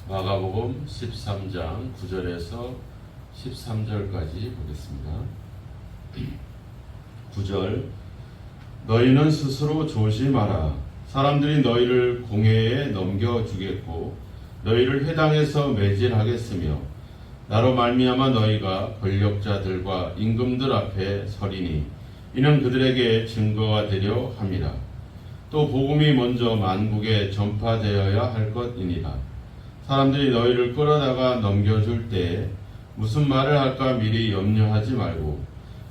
마가복음 13장 9절에서 13절까지 보겠습니다. 9절 너희는 스스로 조심하라. 사람들이 너희를 공회에 넘겨주겠고 너희를 회당에서 매질하겠으며 나로 말미암아 너희가 권력자들과 임금들 앞에 서리니 이는 그들에게 증거가 되려 함이라. 또 복음이 먼저 만국에 전파되어야 할 것이니라. 사람들이 너희를 끌어다가 넘겨줄 때에 무슨 말을 할까 미리 염려하지 말고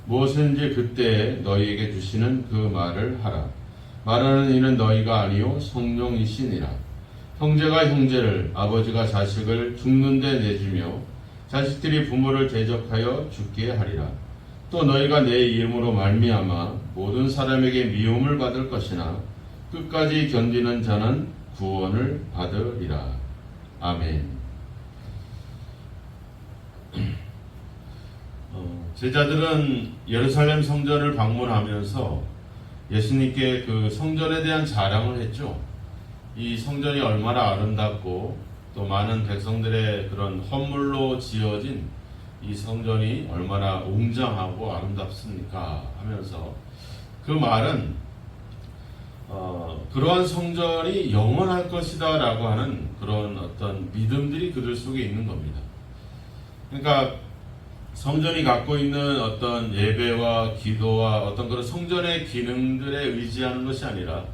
무엇인지 그때에 너희에게 주시는 그 말을 하라. 말하는 이는 너희가 아니요 성령이시니라. 형제가 형제를 아버지가 자식을 죽는 데 내주며 자식들이 부모를 대적하여 죽게 하리라. 또 너희가 내 이름으로 말미암아 모든 사람에게 미움을 받을 것이나 끝까지 견디는 자는 구원을 받으리라. 아멘. 제자들은 예루살렘 성전을 방문하면서 예수님께 그 성전에 대한 자랑을 했죠. 이 성전이 얼마나 아름답고 또 많은 백성들의 그런 헌물로 지어진 이 성전이 얼마나 웅장하고 아름답습니까 하면서 그 말은 그러한 성전이 영원할 것이다 라고 하는 그런 어떤 믿음들이 그들 속에 있는 겁니다. 그러니까 성전이 갖고 있는 어떤 예배와 기도와 어떤 그런 성전의 기능들에 의지하는 것이 아니라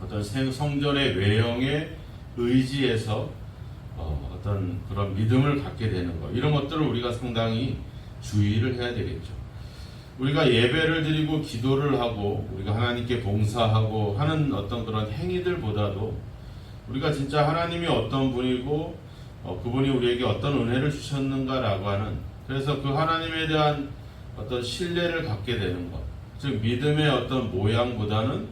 어떤 성전의 외형에 의지해서 어떤 그런 믿음을 갖게 되는 것, 이런 것들을 우리가 상당히 주의를 해야 되겠죠. 우리가 예배를 드리고 기도를 하고 우리가 하나님께 봉사하고 하는 어떤 그런 행위들보다도 우리가 진짜 하나님이 어떤 분이고 그분이 우리에게 어떤 은혜를 주셨는가라고 하는, 그래서 그 하나님에 대한 어떤 신뢰를 갖게 되는 것, 즉 믿음의 어떤 모양보다는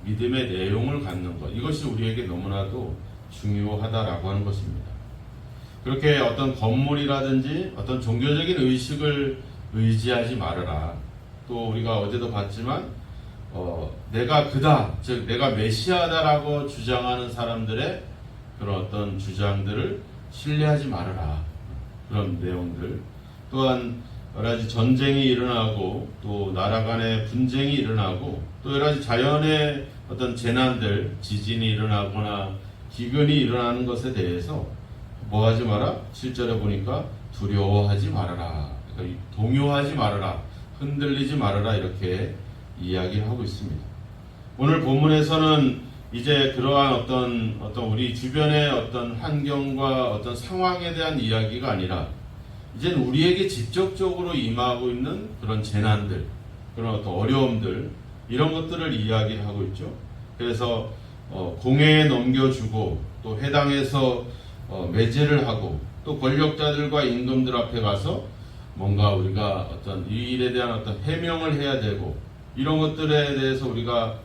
믿음의 내용을 갖는 것, 이것이 우리에게 너무나도 중요하다라고 하는 것입니다. 그렇게 어떤 건물이라든지 어떤 종교적인 의식을 의지하지 말아라. 또 우리가 어제도 봤지만 내가 그다, 즉 내가 메시아다라고 주장하는 사람들의 그런 어떤 주장들을 신뢰하지 말아라. 그런 내용들. 또한 여러 가지 전쟁이 일어나고 또 나라 간의 분쟁이 일어나고 또 여러 가지 자연의 어떤 재난들, 지진이 일어나거나 기근이 일어나는 것에 대해서 뭐 하지 마라? 7절에 보니까 두려워하지 말아라. 그러니까 동요하지 말아라. 흔들리지 말아라. 이렇게 이야기를 하고 있습니다. 오늘 본문에서는 이제 그러한 어떤 우리 주변의 어떤 환경과 어떤 상황에 대한 이야기가 아니라 이제 우리에게 직접적으로 임하고 있는 그런 재난들, 그런 어떤 어려움들, 이런 것들을 이야기하고 있죠. 그래서 공회에 넘겨주고 또 회당에서 매제를 하고 또 권력자들과 임금들 앞에 가서 뭔가 우리가 어떤 이 일에 대한 어떤 해명을 해야 되고, 이런 것들에 대해서 우리가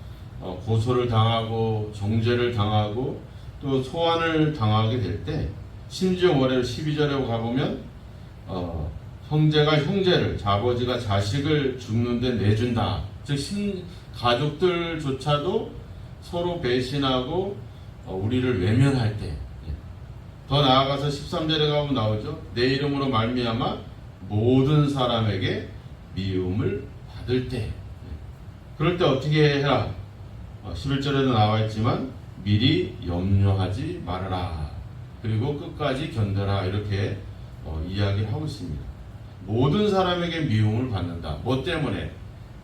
고소를 당하고 정죄를 당하고 또 소환을 당하게 될 때, 심지어 월요일 12절에 가보면 형제가 형제를, 아버지가 자식을 죽는 데 내준다. 즉 가족들조차도 서로 배신하고 우리를 외면할 때, 더 나아가서 13절에 가보면 나오죠. 내 이름으로 말미암아 모든 사람에게 미움을 받을 때, 그럴 때 어떻게 해라? 11절에도 나와 있지만 미리 염려하지 말아라. 그리고 끝까지 견뎌라. 이렇게 이야기를 하고 있습니다. 모든 사람에게 미움을 받는다. 뭐 때문에?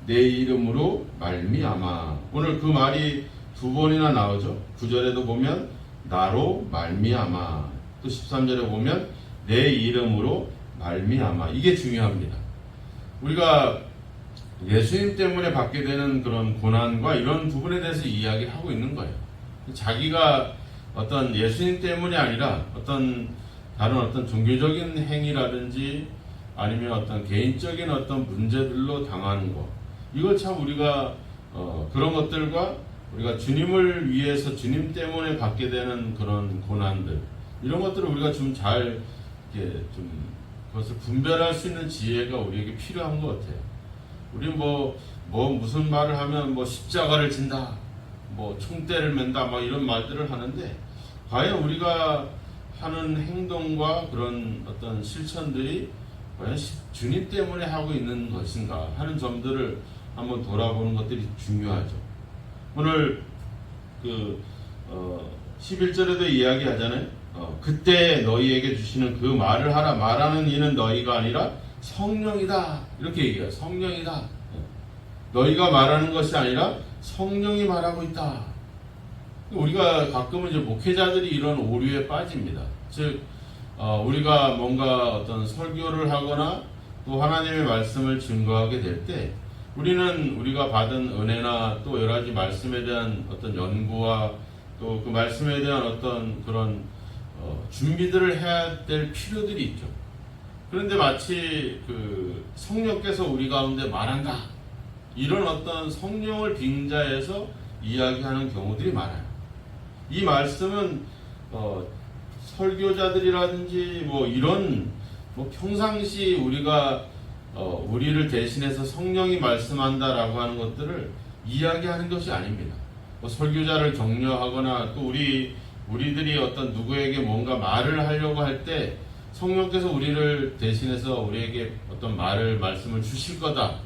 내 이름으로 말미암아. 오늘 그 말이 두 번이나 나오죠. 9절에도 보면 나로 말미암아, 또 13절에 보면 내 이름으로 말미암아. 이게 중요합니다. 우리가 예수님 때문에 받게 되는 그런 고난과 이런 부분에 대해서 이야기를 하고 있는 거예요. 자기가 어떤 예수님 때문이 아니라 어떤 다른 어떤 종교적인 행위라든지 아니면 어떤 개인적인 어떤 문제들로 당하는 것, 이걸 참 우리가 그런 것들과 우리가 주님을 위해서 주님 때문에 받게 되는 그런 고난들, 이런 것들을 우리가 좀 잘 이렇게 좀 그것을 분별할 수 있는 지혜가 우리에게 필요한 것 같아요. 우리 무슨 말을 하면 십자가를 진다, 총대를 맨다, 이런 말들을 하는데, 과연 우리가 하는 행동과 그런 어떤 실천들이 과연 주님 때문에 하고 있는 것인가 하는 점들을 한번 돌아보는 것들이 중요하죠. 오늘 11절에도 이야기하잖아요. 그때 너희에게 주시는 그 말을 하라. 말하는 이는 너희가 아니라 성령이다. 이렇게 얘기해요. 성령이다. 너희가 말하는 것이 아니라 성령이 말하고 있다. 우리가 가끔은 이제 목회자들이 이런 오류에 빠집니다. 즉, 우리가 뭔가 어떤 설교를 하거나 또 하나님의 말씀을 증거하게 될 때 우리는 우리가 받은 은혜나 또 여러 가지 말씀에 대한 어떤 연구와 또 그 말씀에 대한 어떤 그런 준비들을 해야 될 필요들이 있죠. 그런데 마치 그 성령께서 우리 가운데 말한다. 이런 어떤 성령을 빙자해서 이야기하는 경우들이 많아요. 이 말씀은 설교자들이라든지 뭐 이런 뭐 평상시 우리가 우리를 대신해서 성령이 말씀한다라고 하는 것들을 이야기하는 것이 아닙니다. 뭐 설교자를 격려하거나 또 우리들이 어떤 누구에게 뭔가 말을 하려고 할 때 성령께서 우리를 대신해서 우리에게 어떤 말씀을 주실 거다.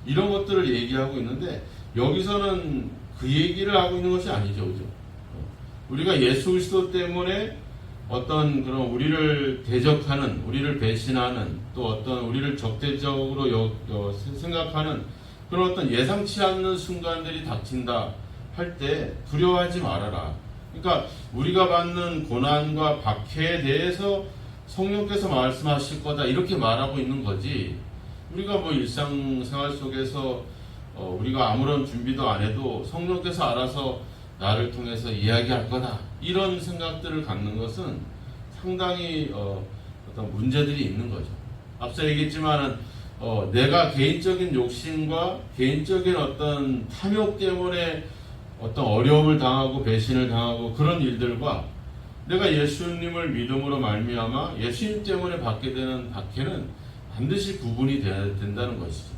이런 것들을 얘기하고 있는데 여기서는 그 얘기를 하고 있는 것이 아니죠. 그죠? 우리가 예수 그리스도 때문에 어떤 그런 우리를 대적하는, 우리를 배신하는, 또 어떤 우리를 적대적으로 생각하는 그런 어떤 예상치 않는 순간들이 닥친다 할 때 두려워하지 말아라. 그러니까 우리가 받는 고난과 박해에 대해서 성령께서 말씀하실 거다 이렇게 말하고 있는 거지. 우리가 뭐 일상생활 속에서 우리가 아무런 준비도 안 해도 성령께서 알아서 나를 통해서 이야기할 거다 이런 생각들을 갖는 것은 상당히 어떤 문제들이 있는 거죠. 앞서 얘기했지만은 내가 개인적인 욕심과 개인적인 어떤 탐욕 때문에 어떤 어려움을 당하고 배신을 당하고 그런 일들과 내가 예수님을 믿음으로 말미암아 예수님 때문에 받게 되는 박해는 반드시 구분이 돼야 된다는 것이죠.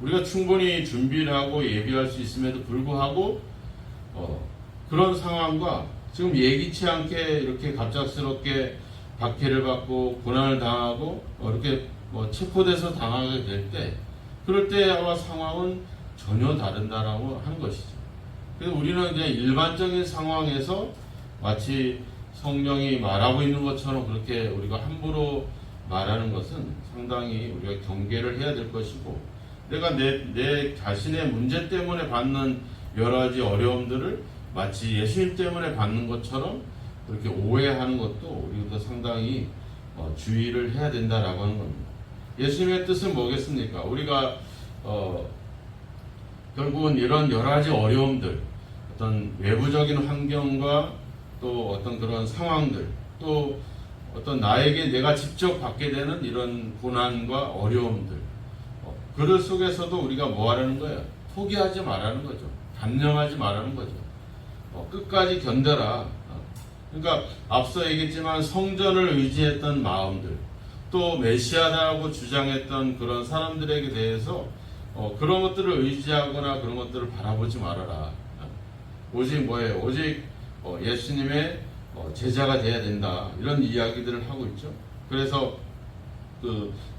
우리가 충분히 준비를 하고 예비할 수 있음에도 불구하고 그런 상황과 지금 예기치 않게 이렇게 갑작스럽게 박해를 받고 고난을 당하고 이렇게 체포돼서 당하게 될 때 그럴 때와 상황은 전혀 다른다라고 하는 것이죠. 그래서 우리는 그냥 일반적인 상황에서 마치 성령이 말하고 있는 것처럼 그렇게 우리가 함부로 말하는 것은 상당히 우리가 경계를 해야 될 것이고 내가 내 자신의 문제 때문에 받는 여러 가지 어려움들을 마치 예수님 때문에 받는 것처럼 그렇게 오해하는 것도 우리도 상당히 주의를 해야 된다라고 하는 겁니다. 예수님의 뜻은 뭐겠습니까? 우리가 결국은 이런 여러 가지 어려움들, 어떤 외부적인 환경과 또 어떤 그런 상황들, 또 어떤 나에게 내가 직접 받게 되는 이런 고난과 어려움들, 그들 속에서도 우리가 뭐 하라는 거예요? 포기하지 말라는 거죠. 단념하지 말라는 거죠. 끝까지 견뎌라. 그러니까 앞서 얘기했지만 성전을 의지했던 마음들, 또 메시아다라고 주장했던 그런 사람들에게 대해서 그런 것들을 의지하거나 그런 것들을 바라보지 말아라. 오직 뭐예요? 오직 예수님의 제자가 돼야 된다. 이런 이야기들을 하고 있죠. 그래서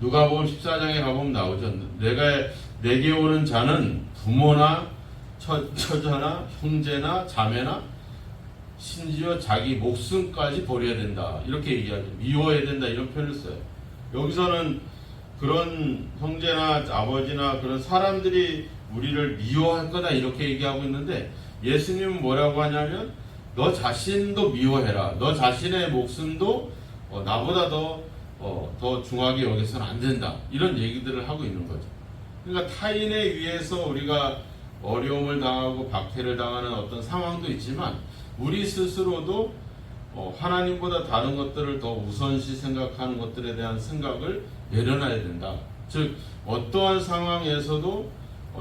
누가복음 14장에 가보면 나오죠. 내게 오는 자는 부모나 처자나 형제나 자매나 심지어 자기 목숨까지 버려야 된다. 이렇게 얘기하죠. 미워해야 된다. 이런 표현을 써요. 여기서는 그런 형제나 아버지나 그런 사람들이 우리를 미워할 거다. 이렇게 얘기하고 있는데 예수님은 뭐라고 하냐면 너 자신도 미워해라. 너 자신의 목숨도 나보다 더 중하게 여기서는 안 된다. 이런 얘기들을 하고 있는 거죠. 그러니까 타인에 의해서 우리가 어려움을 당하고 박해를 당하는 어떤 상황도 있지만 우리 스스로도 하나님보다 다른 것들을 더 우선시 생각하는 것들에 대한 생각을 내려놔야 된다. 즉 어떠한 상황에서도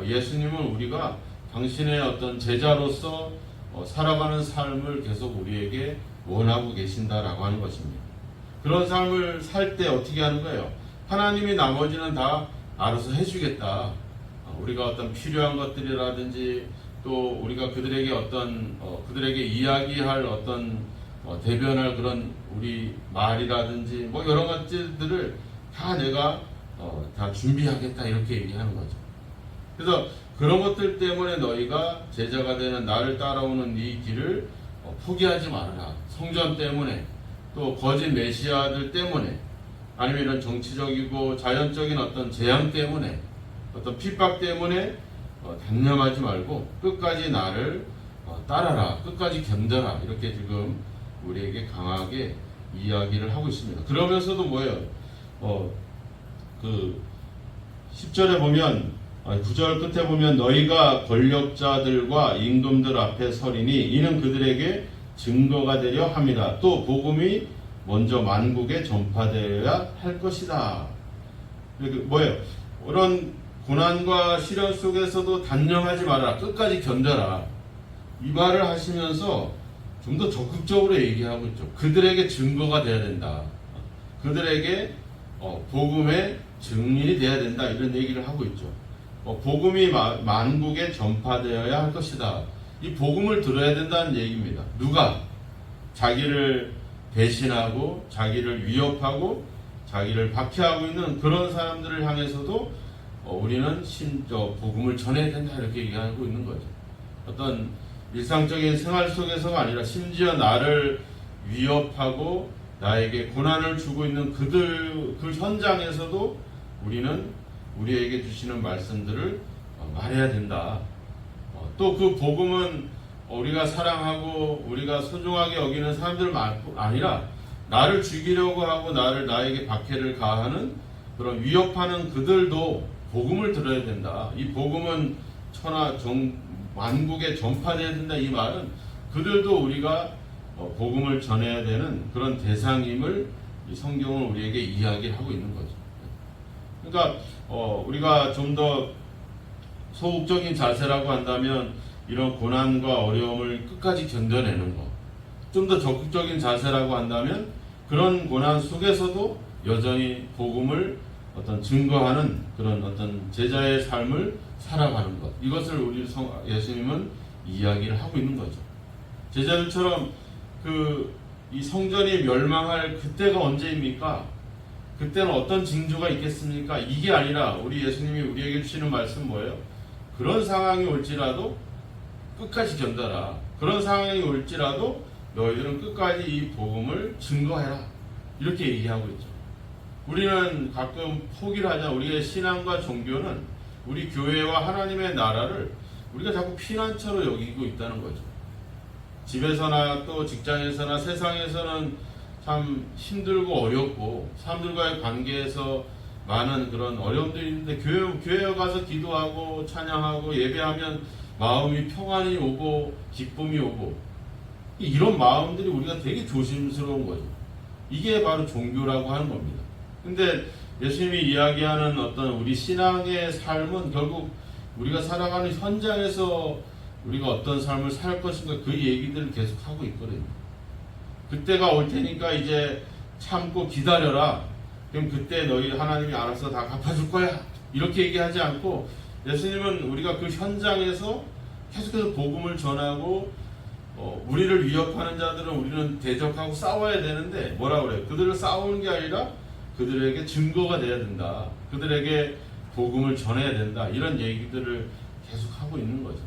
예수님은 우리가 당신의 어떤 제자로서 살아가는 삶을 계속 우리에게 원하고 계신다라고 하는 것입니다. 그런 삶을 살 때 어떻게 하는 거예요? 하나님이 나머지는 다 알아서 해주겠다. 우리가 어떤 필요한 것들이라든지 또 우리가 그들에게 그들에게 이야기할 어떤 대변할 그런 우리 말이라든지 뭐 여러 가지들을 다 내가 다 준비하겠다 이렇게 얘기하는 거죠. 그래서 그런 것들 때문에 너희가 제자가 되는 나를 따라오는 이 길을 포기하지 말아라. 성전 때문에 또 거짓 메시아들 때문에 아니면 이런 정치적이고 자연적인 어떤 재앙 때문에 어떤 핍박 때문에 단념하지 말고 끝까지 나를 따라라. 끝까지 견뎌라. 이렇게 지금 우리에게 강하게 이야기를 하고 있습니다. 그러면서도 뭐예요? 그 10절에 보면 9절 끝에 보면 너희가 권력자들과 임금들 앞에 서리니 이는 그들에게 증거가 되려 함이라. 또 복음이 먼저 만국에 전파되어야 할 것이다. 뭐예요? 그런 고난과 시련 속에서도 단념하지 마라. 끝까지 견뎌라. 이 말을 하시면서 좀 더 적극적으로 얘기하고 있죠. 그들에게 증거가 돼야 된다. 그들에게 복음의 증인이 돼야 된다. 이런 얘기를 하고 있죠. 복음이 만국에 전파되어야 할 것이다. 이 복음을 들어야 된다는 얘기입니다. 누가? 자기를 배신하고 자기를 위협하고 자기를 박해하고 있는 그런 사람들을 향해서도 우리는 복음을 전해야 된다. 이렇게 얘기하고 있는 거죠. 어떤 일상적인 생활 속에서가 아니라 심지어 나를 위협하고 나에게 고난을 주고 있는 그 현장에서도 우리는 우리에게 주시는 말씀들을 말해야 된다. 또 그 복음은 우리가 사랑하고 우리가 소중하게 여기는 사람들만 아니라 나를 죽이려고 하고 나에게 박해를 가하는 그런 위협하는 그들도 복음을 들어야 된다. 이 복음은 만국에 전파되어야 된다. 이 말은 그들도 우리가 복음을 전해야 되는 그런 대상임을 이 성경은 우리에게 이야기하고 있는 거죠. 그러니까 우리가 좀 더 소극적인 자세라고 한다면 이런 고난과 어려움을 끝까지 견뎌내는 것. 좀 더 적극적인 자세라고 한다면 그런 고난 속에서도 여전히 복음을 증거하는 그런 제자의 삶을 살아가는 것. 이것을 우리 예수님은 이야기를 하고 있는 거죠. 제자들처럼 이 성전이 멸망할 그때가 언제입니까? 그때는 어떤 징조가 있겠습니까? 이게 아니라 우리 예수님이 우리에게 주시는 말씀 뭐예요? 그런 상황이 올지라도 끝까지 견뎌라. 그런 상황이 올지라도 너희들은 끝까지 이 복음을 증거해라. 이렇게 얘기하고 있죠. 우리는 가끔 포기를 하자. 우리의 신앙과 종교는 우리 교회와 하나님의 나라를 우리가 자꾸 피난처로 여기고 있다는 거죠. 집에서나 또 직장에서나 세상에서는 참 힘들고 어렵고 사람들과의 관계에서 많은 그런 어려움들이 있는데 교회에 가서 기도하고 찬양하고 예배하면 마음이 평안이 오고 기쁨이 오고 이런 마음들이 우리가 되게 조심스러운 거죠. 이게 바로 종교라고 하는 겁니다. 근데 예수님이 이야기하는 우리 신앙의 삶은 결국 우리가 살아가는 현장에서 우리가 어떤 삶을 살 것인가 그 얘기들을 계속 하고 있거든요. 그때가 올 테니까 이제 참고 기다려라. 그럼 그때 너희 하나님이 알아서 다 갚아줄 거야. 이렇게 얘기하지 않고 예수님은 우리가 그 현장에서 계속해서 복음을 전하고 우리를 위협하는 자들은 우리는 대적하고 싸워야 되는데 뭐라 그래요? 그들을 싸우는 게 아니라 그들에게 증거가 돼야 된다. 그들에게 복음을 전해야 된다. 이런 얘기들을 계속 하고 있는 거죠.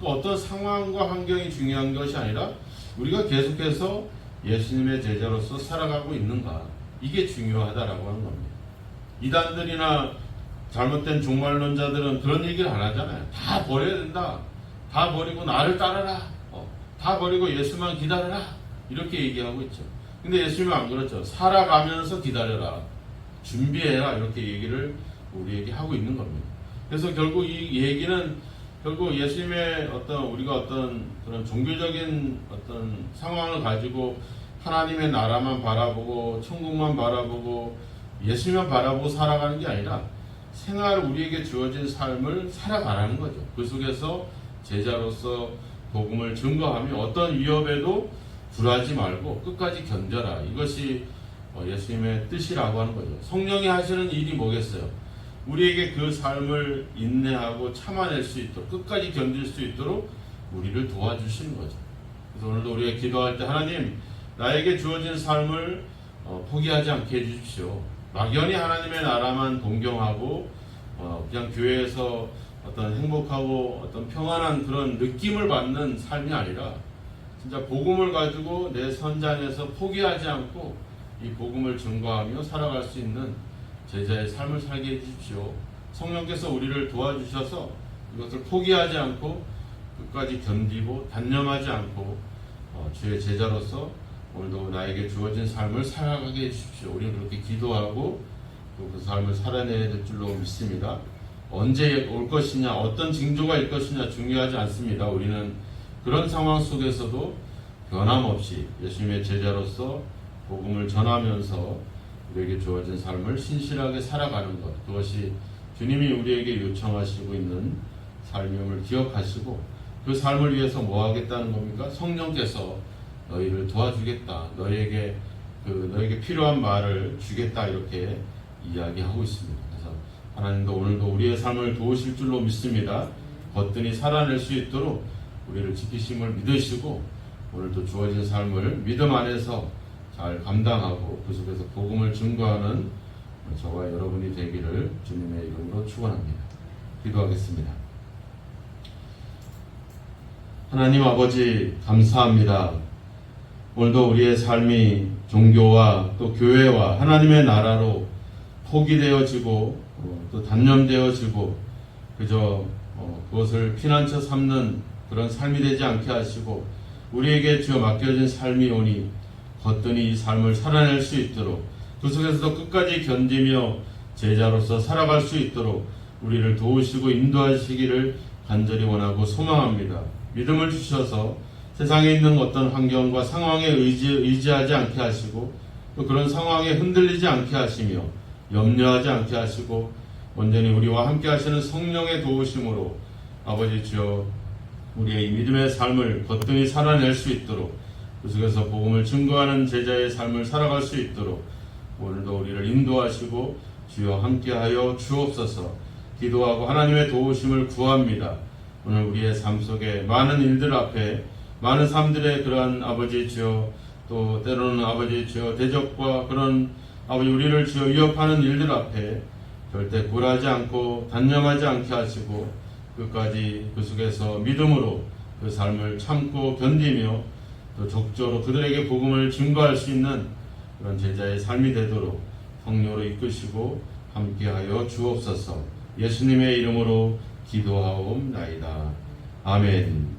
또 어떤 상황과 환경이 중요한 것이 아니라 우리가 계속해서 예수님의 제자로서 살아가고 있는가. 이게 중요하다라고 하는 겁니다. 이단들이나 잘못된 종말론자들은 그런 얘기를 안 하잖아요. 다 버려야 된다. 다 버리고 나를 따르라. 다 버리고 예수만 기다려라. 이렇게 얘기하고 있죠. 근데 예수님은 안 그렇죠. 살아가면서 기다려라. 준비해라. 이렇게 얘기를 우리에게 하고 있는 겁니다. 그래서 결국 이 얘기는 결국 예수님의 우리가 그런 종교적인 상황을 가지고 하나님의 나라만 바라보고 천국만 바라보고 예수님만 바라보고 살아가는 게 아니라 우리에게 주어진 삶을 살아가라는 거죠. 그 속에서 제자로서 복음을 증거하며 어떤 위협에도 굴하지 말고 끝까지 견뎌라. 이것이 예수님의 뜻이라고 하는 거죠. 성령이 하시는 일이 뭐겠어요? 우리에게 그 삶을 인내하고 참아낼 수 있도록 끝까지 견딜 수 있도록 우리를 도와주시는 거죠. 그래서 오늘도 우리가 기도할 때 하나님 나에게 주어진 삶을 포기하지 않게 해주십시오. 막연히 하나님의 나라만 동경하고 그냥 교회에서 어떤 행복하고 어떤 평안한 그런 느낌을 받는 삶이 아니라 진짜 복음을 가지고 내 선장에서 포기하지 않고 이 복음을 증거하며 살아갈 수 있는 제자의 삶을 살게 해주십시오. 성령께서 우리를 도와주셔서 이것을 포기하지 않고 끝까지 견디고 단념하지 않고 주의 제자로서 오늘도 나에게 주어진 삶을 살아가게 해주십시오. 우리는 그렇게 기도하고 또 그 삶을 살아내야 될 줄로 믿습니다. 언제 올 것이냐, 어떤 징조가 일 것이냐 중요하지 않습니다. 우리는 그런 상황 속에서도 변함없이 예수님의 제자로서 복음을 전하면서 우리에게 주어진 삶을 신실하게 살아가는 것, 그것이 주님이 우리에게 요청하시고 있는 삶임을 기억하시고 그 삶을 위해서 뭐 하겠다는 겁니까? 성령께서 너희를 도와주겠다, 너에게 필요한 말을 주겠다, 이렇게 이야기하고 있습니다. 그래서 하나님도 오늘도 우리의 삶을 도우실 줄로 믿습니다. 거뜬히 살아낼 수 있도록 우리를 지키심을 믿으시고 오늘도 주어진 삶을 믿음 안에서 잘 감당하고 그 속에서 복음을 증거하는 저와 여러분이 되기를 주님의 이름으로 축원합니다. 기도하겠습니다. 하나님 아버지 감사합니다. 오늘도 우리의 삶이 종교와 또 교회와 하나님의 나라로 포기되어지고 또 단념되어지고 그저 그것을 피난처 삼는 그런 삶이 되지 않게 하시고 우리에게 주어 맡겨진 삶이 오니 거뜬히 이 삶을 살아낼 수 있도록 그 속에서도 끝까지 견디며 제자로서 살아갈 수 있도록 우리를 도우시고 인도하시기를 간절히 원하고 소망합니다. 믿음을 주셔서 세상에 있는 어떤 환경과 상황에 의지하지 않게 하시고 또 그런 상황에 흔들리지 않게 하시며 염려하지 않게 하시고 온전히 우리와 함께 하시는 성령의 도우심으로 아버지 주여 우리의 이 믿음의 삶을 거뜬히 살아낼 수 있도록 그 속에서 복음을 증거하는 제자의 삶을 살아갈 수 있도록 오늘도 우리를 인도하시고 주여 함께하여 주옵소서. 기도하고 하나님의 도우심을 구합니다. 오늘 우리의 삶 속에 많은 일들 앞에 많은 사람들의 그러한 아버지 주여 또 때로는 아버지 주여 대적과 그런 아버지 우리를 주여 위협하는 일들 앞에 절대 굴하지 않고 단념하지 않게 하시고 끝까지 그 속에서 믿음으로 그 삶을 참고 견디며 또 적극적으로 그들에게 복음을 증거할 수 있는 그런 제자의 삶이 되도록 성령으로 이끄시고 함께하여 주옵소서. 예수님의 이름으로 기도하옵나이다. 아멘.